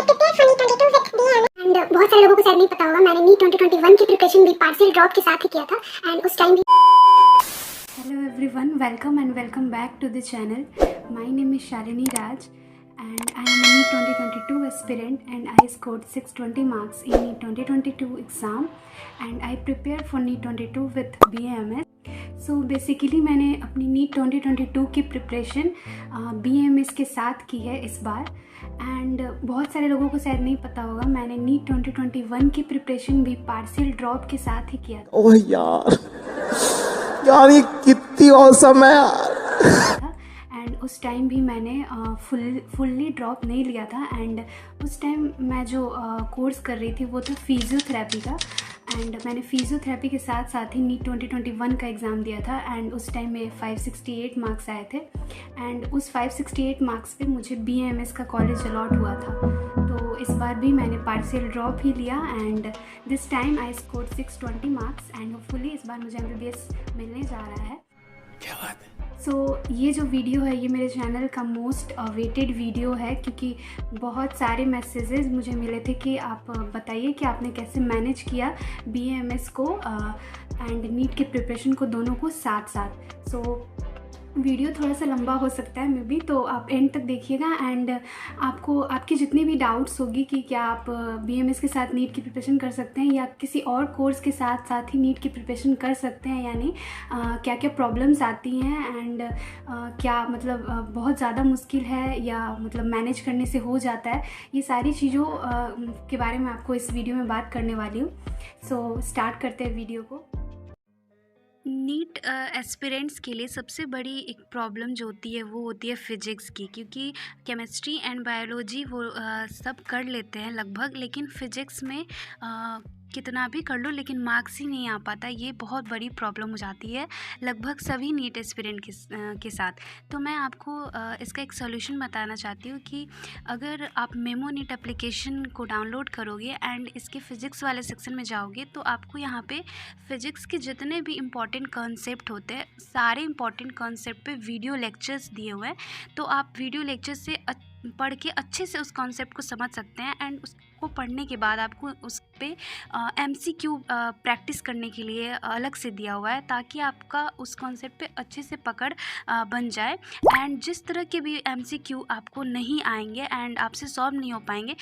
And बहुत सारे लोगों को शायद नहीं पता होगा, मैंने नीट 2021 की प्रिपरेशन भी पार्शियल ड्रॉप के साथ ही किया था एंड उस टाइम भी। Hello everyone, welcome and welcome back to the channel. My name is Shalini Raj and I am a NEET 2022 aspirant and I scored 620 marks in NEET 2022 exam and I prepared for NEET 22 with BAMS. So basically मैंने अपनी NEET 2022 की preparation BAMS के साथ की है इस बार and बहुत सारे लोगों को शायद नहीं पता होगा, मैंने NEET 2021 की प्रिपरेशन भी पार्शियल ड्रॉप के साथ ही किया था। ओह यार ये कितनी औसम है यार। एंड उस टाइम भी मैंने फुल्ली ड्रॉप नहीं लिया था एंड उस टाइम मैं जो कोर्स कर रही थी वो था फिजियोथेरेपी का एंड मैंने फिजियोथेरेपी के साथ साथ ही NEET 2021 का एग्ज़ाम दिया था एंड उस टाइम में 568 मार्क्स आए थे एंड उस 568 मार्क्स पे मुझे BAMS का कॉलेज अलॉट हुआ था। तो इस बार भी मैंने पार्शियल ड्रॉप ही लिया and this time I score 620 marks and hopefully इस बार मुझे MBBS मिलने जा रहा है। क्या बात है। ये जो वीडियो है ये मेरे चैनल का मोस्ट अवेटेड वीडियो है क्योंकि बहुत सारे मैसेजेस मुझे मिले थे कि आप बताइए कि आपने कैसे मैनेज किया BAMS को एंड नीट के प्रिपरेशन को दोनों को साथ साथ। वीडियो थोड़ा सा लंबा हो सकता है मे बी, तो आप एंड तक देखिएगा एंड आपको आपकी जितनी भी डाउट्स होगी कि क्या आप BAMS के साथ नीट की प्रिपरेशन कर सकते हैं या किसी और कोर्स के साथ साथ ही नीट की प्रिपरेशन कर सकते हैं, यानी क्या क्या प्रॉब्लम्स आती हैं एंड क्या मतलब बहुत ज़्यादा मुश्किल है या मतलब मैनेज करने से हो जाता है, ये सारी चीज़ों के बारे में आपको इस वीडियो में बात करने वाली हूँ। सो स्टार्ट करते हैं वीडियो को। नीट एस्पिरेंट्स के लिए सबसे बड़ी एक प्रॉब्लम जो होती है वो होती है फ़िज़िक्स की, क्योंकि केमिस्ट्री एंड बायोलॉजी वो सब कर लेते हैं लगभग, लेकिन फ़िज़िक्स में कितना भी कर लो लेकिन मार्क्स ही नहीं आ पाता। ये बहुत बड़ी प्रॉब्लम हो जाती है लगभग सभी नीट एस्पिरेंट के साथ। तो मैं आपको इसका एक सॉल्यूशन बताना चाहती हूँ कि अगर आप मेमो नीट एप्लीकेशन को डाउनलोड करोगे एंड इसके फ़िज़िक्स वाले सेक्शन में जाओगे तो आपको यहाँ पे फ़िज़िक्स के जितने भी इम्पॉर्टेंट कॉन्सेप्ट होते हैं सारे इम्पॉर्टेंट कॉन्सेप्ट पे वीडियो लेक्चर्स दिए हुए हैं। तो आप वीडियो लेक्चर से पढ़ के अच्छे से उस कॉन्सेप्ट को समझ सकते हैं एंड उसको पढ़ने के बाद आपको उस पर MCQ प्रैक्टिस करने के लिए अलग से दिया हुआ है ताकि आपका उस कॉन्सेप्ट पे अच्छे से पकड़ बन जाए एंड जिस तरह के भी MCQ आपको नहीं आएंगे एंड आपसे सॉल्व नहीं हो पाएंगे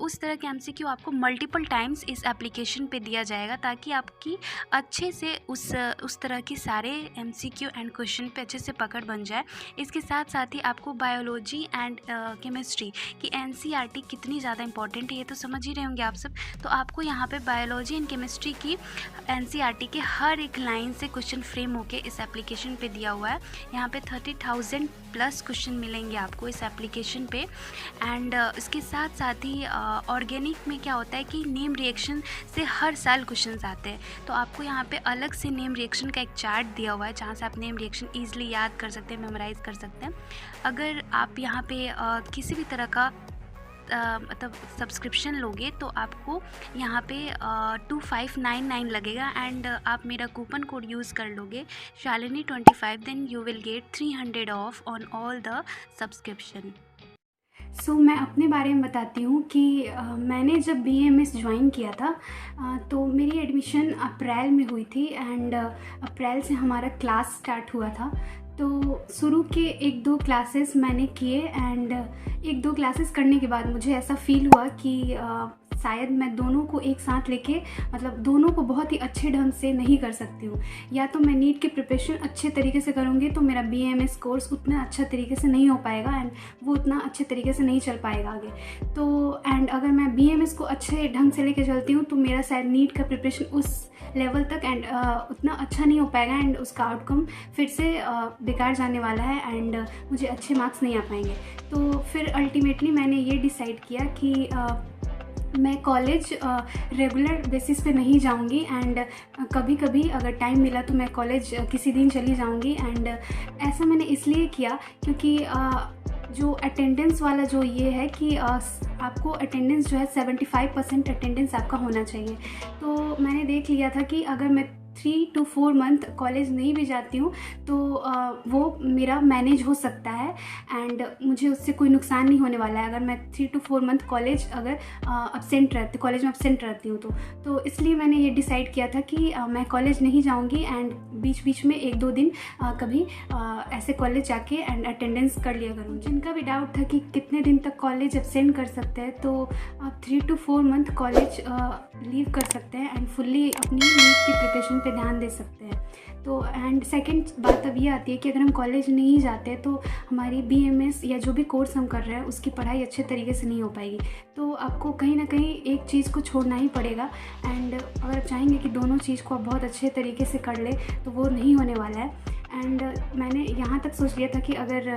उस तरह के MCQ आपको मल्टीपल टाइम्स इस एप्लीकेशन पे दिया जाएगा ताकि आपकी अच्छे से उस तरह के सारे MCQ एंड क्वेश्चन पे अच्छे से पकड़ बन जाए। इसके साथ साथ ही आपको बायोलॉजी एंड केमिस्ट्री की NCERT कितनी ज़्यादा इंपॉर्टेंट है ये तो समझ ही रहे होंगे आप सब। तो आपको यहाँ पे बायोलॉजी एंड केमिस्ट्री की NCERT के हर एक लाइन से क्वेश्चन फ्रेम होके इस एप्लीकेशन पे दिया हुआ है। यहाँ पे 30,000 प्लस क्वेश्चन मिलेंगे आपको इस एप्लीकेशन पे एंड इसके साथ साथ ही ऑर्गेनिक में क्या होता है कि नेम रिएक्शन से हर साल क्वेश्चन आते हैं। तो आपको यहाँ पे अलग से नेम रिएक्शन का एक चार्ट दिया हुआ है जहाँ से आप नेम रिएक्शन ईजिली याद कर सकते हैं, मेमोराइज़ कर सकते हैं। अगर आप यहाँ पे किसी भी तरह का मतलब सब्सक्रिप्शन लोगे तो आपको यहाँ पे 2599 लगेगा एंड आप मेरा कूपन कोड यूज़ कर लोगे Shalini25, then you will get 300 off on all the subscription. मैं अपने बारे में बताती हूँ कि मैंने जब BAMS ज्वाइन किया था तो मेरी एडमिशन अप्रैल में हुई थी एंड अप्रैल से हमारा क्लास स्टार्ट हुआ था। तो शुरू के 1-2 क्लासेस मैंने किए एंड 1-2 क्लासेस करने के बाद मुझे ऐसा फील हुआ कि शायद मैं दोनों को एक साथ लेके मतलब दोनों को बहुत ही अच्छे ढंग से नहीं कर सकती हूँ। या तो मैं नीट की प्रिपरेशन अच्छे तरीके से करूँगी तो मेरा BAMS कोर्स उतना अच्छा तरीके से नहीं हो पाएगा एंड वो उतना अच्छे तरीके से नहीं चल पाएगा आगे। तो एंड अगर मैं BAMS को अच्छे ढंग से लेके चलती हूँ तो मेरा शायद नीट का प्रिपरेशन उस लेवल तक एंड उतना अच्छा नहीं हो पाएगा एंड उसका आउटकम फिर से बेकार जाने वाला है एंड मुझे अच्छे मार्क्स नहीं आ पाएंगे। तो फिर अल्टीमेटली मैंने ये डिसाइड किया कि मैं कॉलेज रेगुलर बेसिस पे नहीं जाऊंगी एंड कभी कभी अगर टाइम मिला तो मैं कॉलेज किसी दिन चली जाऊंगी एंड ऐसा मैंने इसलिए किया क्योंकि जो अटेंडेंस वाला जो ये है कि आपको अटेंडेंस जो है 75% अटेंडेंस आपका होना चाहिए। तो मैंने देख लिया था कि अगर मैं 3 to 4 मंथ कॉलेज नहीं भी जाती हूँ तो वो मेरा मैनेज हो सकता है एंड मुझे उससे कोई नुकसान नहीं होने वाला है अगर मैं 3 to 4 मंथ कॉलेज अगर कॉलेज में अब्सेंट रहती हूँ तो इसलिए मैंने ये डिसाइड किया था कि मैं कॉलेज नहीं जाऊँगी एंड बीच बीच में 1-2 दिन कभी ऐसे कॉलेज जाके एंड अटेंडेंस कर लिया करूँगी। जिनका भी डाउट था कि कितने दिन तक कॉलेज अब्सेंट कर सकते हैं तो आप 3 to 4 मंथ कॉलेज लीव कर सकते हैं एंड फुल्ली अपनी नीट की प्रिपरेशन पे ध्यान दे सकते हैं। तो एंड सेकंड बात अब ये आती है कि अगर हम कॉलेज नहीं जाते तो हमारी BMS या जो भी कोर्स हम कर रहे हैं उसकी पढ़ाई अच्छे तरीके से नहीं हो पाएगी। तो आपको कहीं ना कहीं एक चीज़ को छोड़ना ही पड़ेगा एंड अगर आप चाहेंगे कि दोनों चीज़ को आप बहुत अच्छे तरीके से कर ले तो वो नहीं होने वाला है। एंड मैंने यहाँ तक सोच लिया था कि अगर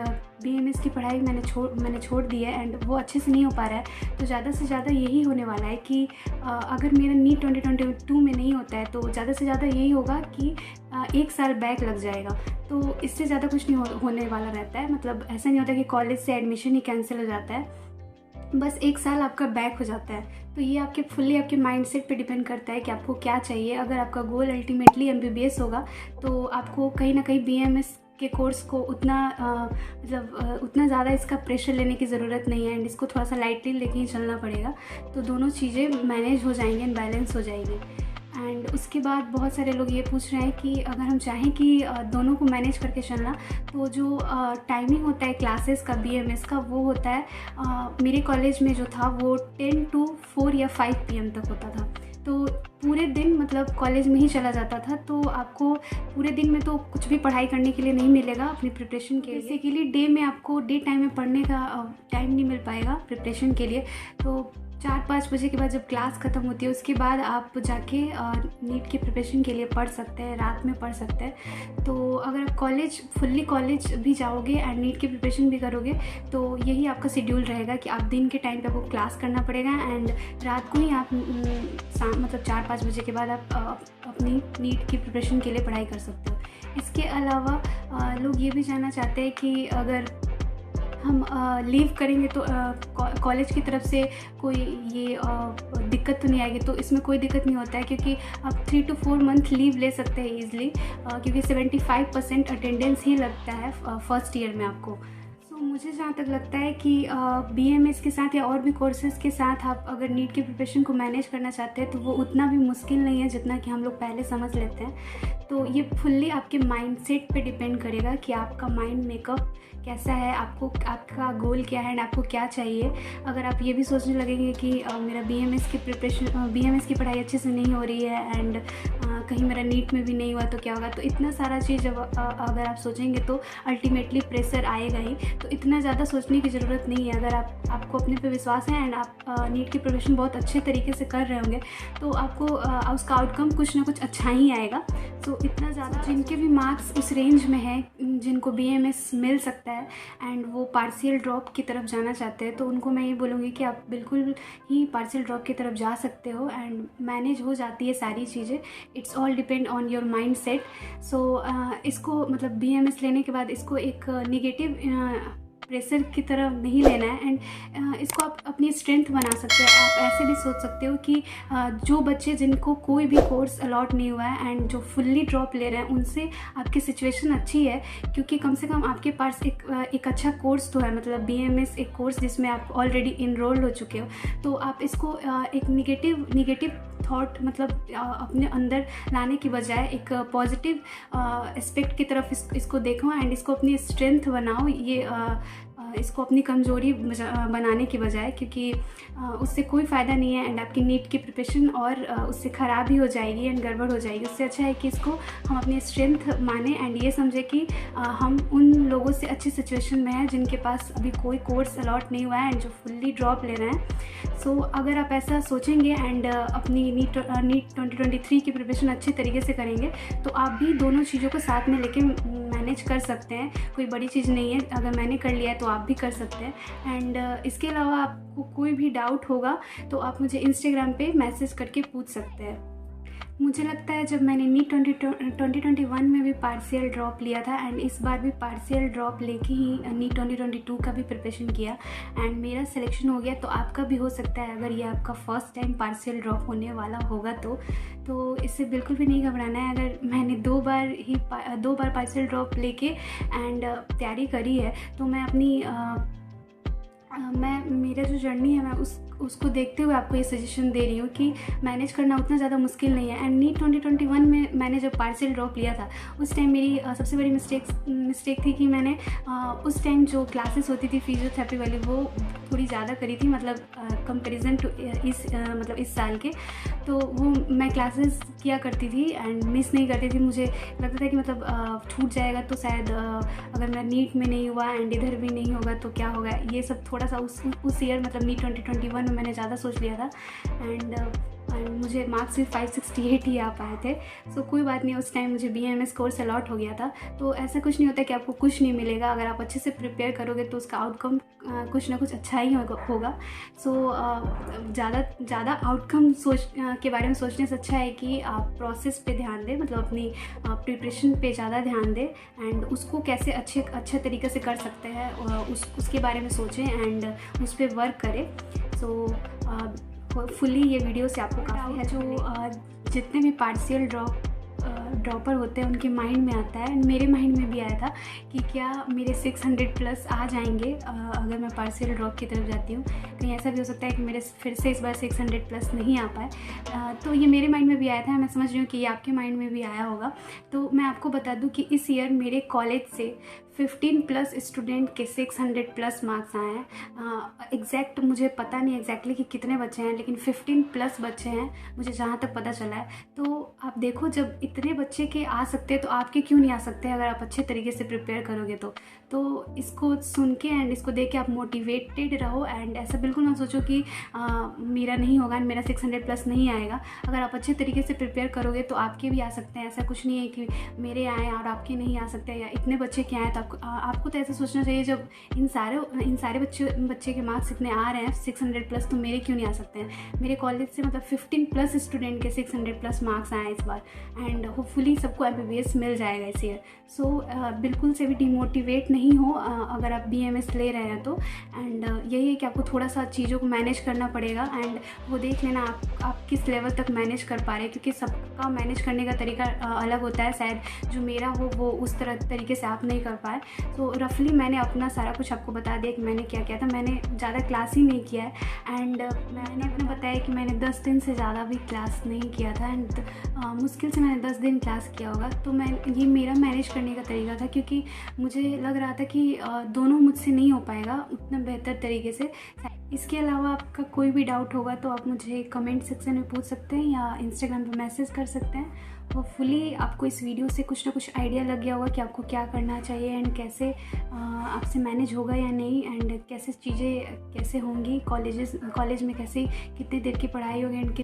BMS की पढ़ाई मैंने छोड़ दी है एंड वो अच्छे से नहीं हो पा रहा है तो ज़्यादा से ज़्यादा यही होने वाला है कि अगर मेरा नीट 2022 में नहीं होता है तो ज़्यादा से ज़्यादा यही होगा कि 1 साल बैक लग जाएगा। तो इससे ज़्यादा कुछ नहीं होने वाला रहता है। मतलब ऐसा नहीं होता कि कॉलेज से एडमिशन ही कैंसिल हो जाता है, बस 1 साल आपका बैक हो जाता है। तो ये आपके माइंडसेट पे डिपेंड करता है कि आपको क्या चाहिए। अगर आपका गोल अल्टीमेटली MBBS होगा तो आपको कहीं ना कहीं BMS के कोर्स को उतना ज़्यादा इसका प्रेशर लेने की ज़रूरत नहीं है एंड इसको थोड़ा सा लाइटली लेके ही चलना पड़ेगा। तो दोनों चीज़ें मैनेज हो जाएंगी एंड बैलेंस हो जाएगी। एंड उसके बाद बहुत सारे लोग ये पूछ रहे हैं कि अगर हम चाहें कि दोनों को मैनेज करके चलना तो जो टाइमिंग होता है क्लासेस का BMS का वो होता है मेरे कॉलेज में जो था वो 10 to 4 या 5 PM तक होता था। तो पूरे दिन मतलब कॉलेज में ही चला जाता था तो आपको पूरे दिन में तो कुछ भी पढ़ाई करने के लिए नहीं मिलेगा अपनी प्रिपरेशन के लिए। बेसिकली डे में आपको डे टाइम में पढ़ने का टाइम नहीं मिल पाएगा प्रिपरेशन के लिए। तो 4-5 बजे के बाद जब क्लास ख़त्म होती है उसके बाद आप जाके नीट की प्रिपरेशन के लिए पढ़ सकते हैं, रात में पढ़ सकते हैं। तो अगर आप फुल्ली कॉलेज भी जाओगे एंड नीट की प्रिपरेशन भी करोगे तो यही आपका शेड्यूल रहेगा कि आप दिन के टाइम पे आपको क्लास करना पड़ेगा एंड रात को ही आप मतलब 4-5 बजे के बाद आप अपनी नीट की प्रिपरेशन के लिए पढ़ाई कर सकते हो। इसके अलावा लोग ये भी जानना चाहते हैं कि अगर हम लीव करेंगे तो कॉलेज की तरफ से कोई ये दिक्कत तो नहीं आएगी। तो इसमें कोई दिक्कत नहीं होता है क्योंकि आप 3 to 4 मंथ लीव ले सकते हैं ईज़िली क्योंकि 75% अटेंडेंस ही लगता है फर्स्ट ईयर में आपको। तो मुझे जहाँ तक लगता है कि BMS के साथ या और भी कोर्सेज़ के साथ आप अगर नीट की प्रिपरेशन को मैनेज करना चाहते हैं तो वो उतना भी मुश्किल नहीं है जितना कि हम लोग पहले समझ लेते हैं। तो ये फुल्ली आपके माइंडसेट पे डिपेंड करेगा कि आपका माइंड मेकअप कैसा है, आपका गोल क्या है एंड आपको क्या चाहिए। अगर आप ये भी सोचने लगेंगे कि मेरा BMS की पढ़ाई अच्छे से नहीं हो रही है एंड कहीं मेरा नीट में भी नहीं हुआ तो क्या होगा, तो इतना सारा चीज़ अगर आप सोचेंगे तो अल्टीमेटली प्रेशर आएगा ही। तो इतना ज़्यादा सोचने की ज़रूरत नहीं है। अगर आपको अपने पे विश्वास है एंड आप नीट की प्रिपरेशन बहुत अच्छे तरीके से कर रहे होंगे तो आपको उसका आउटकम कुछ ना कुछ अच्छा ही आएगा। तो इतना ज़्यादा जिनके भी मार्क्स उस रेंज में है जिनको BMS मिल सकता है एंड वो पार्शियल ड्रॉप की तरफ जाना चाहते हैं तो उनको मैं ये बोलूँगी कि आप बिल्कुल ही पार्शियल ड्रॉप की तरफ जा सकते हो एंड मैनेज हो जाती है सारी चीज़ें। It's all depend on your mind set. So इसको मतलब BMS लेने के बाद इसको एक निगेटिव प्रेशर की तरफ नहीं लेना है एंड इसको आप अपनी स्ट्रेंथ बना सकते हैं। आप ऐसे भी सोच सकते हो कि जो बच्चे जिनको कोई भी कोर्स अलॉट नहीं हुआ है एंड जो फुल्ली ड्रॉप ले रहे हैं उनसे आपकी सिचुएशन अच्छी है क्योंकि कम से कम आपके पास एक अच्छा कोर्स तो है। मतलब BMS एक कोर्स जिसमें आप ऑलरेडी इनरोल्ड हो चुके हो। तो आप इसको एक निगेटिव थॉट मतलब अपने अंदर लाने की बजाय एक पॉजिटिव एस्पेक्ट की तरफ इसको देखो एंड इसको अपनी स्ट्रेंथ बनाओ। ये इसको अपनी कमज़ोरी बनाने की बजाय, क्योंकि उससे कोई फ़ायदा नहीं है एंड आपकी नीट की प्रिपरेशन और उससे ख़राब ही हो जाएगी एंड गड़बड़ हो जाएगी। उससे अच्छा है कि इसको हम अपनी स्ट्रेंथ माने एंड ये समझे कि हम उन लोगों से अच्छी सिचुएशन में हैं जिनके पास अभी कोई कोर्स अलॉट नहीं हुआ है एंड जो फुल्ली ड्रॉप ले रहे हैं। सो अगर आप ऐसा सोचेंगे एंड अपनी नीट 2023 की प्रिपरेशन अच्छे तरीके से करेंगे तो आप भी दोनों चीज़ों को साथ में लेके मैनेज कर सकते हैं। कोई बड़ी चीज़ नहीं है, अगर मैंने कर लिया है तो आप भी कर सकते हैं। एंड इसके अलावा आपको कोई भी डाउट होगा तो आप मुझे इंस्टाग्राम पे मैसेज करके पूछ सकते हैं। मुझे लगता है जब मैंने नीट 2021 में भी पार्शियल ड्रॉप लिया था एंड इस बार भी पार्शियल ड्रॉप लेके ही नीट 2022 का भी प्रिपरेशन किया एंड मेरा सिलेक्शन हो गया, तो आपका भी हो सकता है अगर ये आपका फर्स्ट टाइम पार्शियल ड्रॉप होने वाला होगा तो इससे बिल्कुल भी नहीं घबराना है। अगर मैंने दो बार पार्शियल ड्रॉप लेके एंड तैयारी करी है, तो मैं अपनी मेरा जो जर्नी है मैं उसको देखते हुए आपको ये सजेशन दे रही हूँ कि मैनेज करना उतना ज़्यादा मुश्किल नहीं है। एंड नीट 2021 में मैंने जब पार्शियल ड्रॉप लिया था उस टाइम मेरी सबसे बड़ी मिस्टेक थी कि मैंने उस टाइम जो क्लासेस होती थी फिजियोथेरेपी वाली वो थोड़ी ज़्यादा करी थी, मतलब कंपैरिजन टू इस साल के। तो वो मैं क्लासेस किया करती थी एंड मिस नहीं करती थी। मुझे लगता था कि मतलब छूट जाएगा तो शायद अगर मैं नीट में नहीं हुआ एंड इधर भी नहीं होगा तो क्या होगा, ये सब थोड़ा सा उस ईयर मतलब नीट 2021 में मैंने ज़्यादा सोच लिया था एंड मुझे मार्क्स भी 568 ही आ पाए थे। सो कोई बात नहीं, उस टाइम मुझे BAMS कोर्स अलॉट हो गया था। तो ऐसा कुछ नहीं होता कि आपको कुछ नहीं मिलेगा, अगर आप अच्छे से प्रिपेयर करोगे तो उसका आउटकम कुछ ना कुछ अच्छा ही होगा। सो ज़्यादा आउटकम के बारे में सोचने से अच्छा है कि आप प्रोसेस पे ध्यान दें, मतलब अपनी प्रिपरेशन पे ज़्यादा ध्यान दें एंड उसको कैसे अच्छे तरीके से कर सकते हैं उसके बारे में सोचें एंड उस पर वर्क करें। सो फुली ये वीडियो से आपको काफ़ी है जो जितने भी पार्शियल ड्रॉपर होते हैं उनके माइंड में आता है, मेरे माइंड में भी आया था कि क्या मेरे 600 प्लस आ जाएंगे अगर मैं पार्शियल ड्रॉप की तरफ जाती हूँ। कहीं ऐसा भी हो सकता है कि मेरे फिर से इस बार 600 प्लस नहीं आ पाए। तो ये मेरे माइंड में भी आया था, मैं समझ रही हूँ कि ये आपके माइंड में भी आया होगा। तो मैं आपको बता दूँ कि इस ईयर मेरे कॉलेज से 15 प्लस स्टूडेंट के 600 प्लस मार्क्स आए हैं। एग्जैक्ट मुझे पता नहीं एग्जैक्टली कि कितने बच्चे हैं, लेकिन 15 प्लस बच्चे हैं मुझे जहाँ तक पता चला है। तो आप देखो, जब इतने बच्चे के आ सकते हैं तो आपके क्यों नहीं आ सकते अगर आप अच्छे तरीके से प्रिपेयर करोगे तो इसको सुन के एंड इसको देख के आप मोटिवेटेड रहो एंड ऐसा बिल्कुल ना सोचो कि मेरा नहीं होगा, मेरा 600 प्लस नहीं आएगा। अगर आप अच्छे तरीके से प्रिपेयर करोगे तो आपके भी आ सकते हैं। ऐसा कुछ नहीं है कि मेरे आए और आपके नहीं आ सकते या इतने बच्चे के आए तो आपको तो ऐसा सोचना चाहिए, जब इन सारे बच्चे के मार्क्स इतने आ रहे हैं 600 प्लस, तो मेरे क्यों नहीं आ सकते हैं। मेरे कॉलेज से मतलब 15 प्लस स्टूडेंट के 600 प्लस मार्क्स आए इस बार एंड होपफुली सबको MBBS मिल जाएगा इस ईयर। सो बिल्कुल से भी डिमोटिवेट नहीं हो अगर आप BAMS ले रहे हैं तो। एंड यही है कि आपको थोड़ा सा चीज़ों को मैनेज करना पड़ेगा एंड वो देख लेना आप किस लेवल तक मैनेज कर पा रहे हैं, क्योंकि सबका मैनेज करने का तरीका अलग होता है। शायद जो मेरा हो वो उस तरीके से आप नहीं कर पाए। तो रफली मैंने अपना सारा कुछ आपको बता दिया कि मैंने क्या किया था। मैंने ज़्यादा क्लास ही नहीं किया है एंड मैंने अपने बताया कि मैंने 10 दिन से ज़्यादा भी क्लास नहीं किया था एंड मुश्किल से मैंने 10 दिन क्लास किया होगा। तो ये मेरा मैनेज करने का तरीका था, क्योंकि मुझे लग रहा था कि दोनों मुझसे नहीं हो पाएगा उतना बेहतर तरीके से। इसके अलावा आपका कोई भी डाउट होगा तो आप मुझे कमेंट सेक्शन में पूछ सकते हैं या इंस्टाग्राम पे मैसेज कर सकते हैं। होपफुली आपको इस वीडियो से कुछ ना कुछ आइडिया लग गया होगा कि आपको क्या करना चाहिए एंड कैसे आपसे मैनेज होगा या नहीं एंड कैसे चीज़ें कैसे होंगी कॉलेज में, कैसे कितनी देर की पढ़ाई होगी एंड